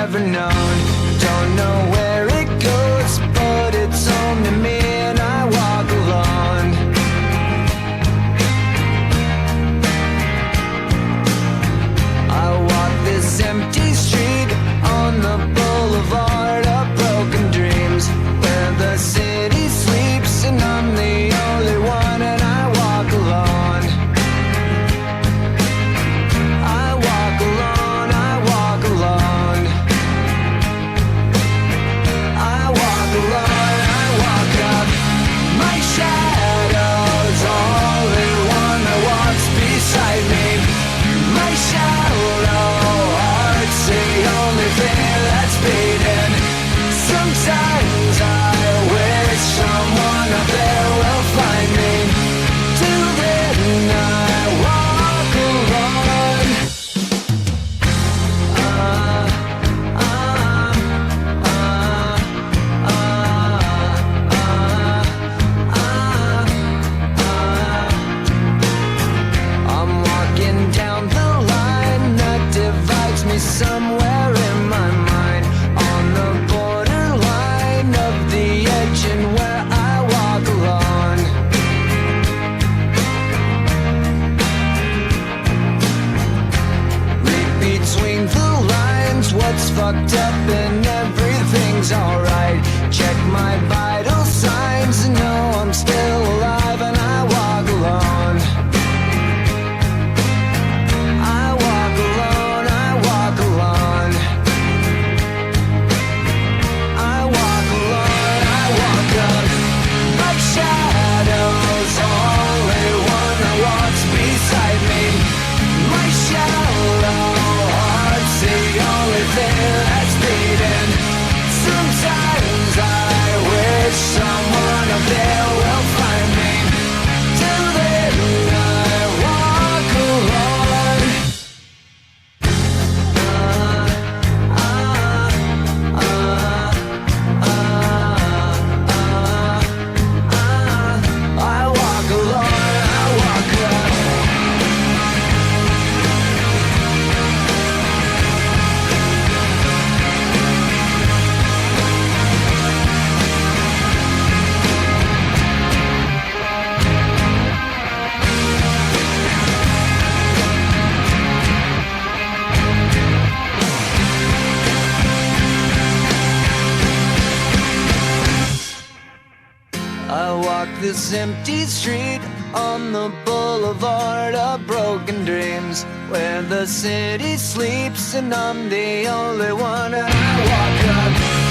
ever known. Don't know where it goes, but it's home to me, and I walk alone. I walk this empty street on the boulevard of broken dreams, where the city sleeps and I'm the only one, and I walk alone. I walk alone, I walk alone. I walk alone, I walk up. My shadow's only one that walks beside me. My shallow heart's the only thing that's beating. Sometimes I wish someone up there will find me. Till then I walk alone. I'm walking down the line that divides me somewhere in my mind, on the borderline of the edge and where I walk alone. Read between the lines what's fucked up and everything's alright. Check my vital signs and know I'm still alive, and I walk alone. I walk alone, I walk alone. I walk alone, I walk up. My shadow's only one that walks beside me. My shallow heart's the only thing that's beating. Sometimes I wish someone up there will find me. Till then I walk alone. I walk alone, I walk up. I walk this empty street on the boulevard of broken dreams, where the city sleeps and I'm the only one, and I walk up.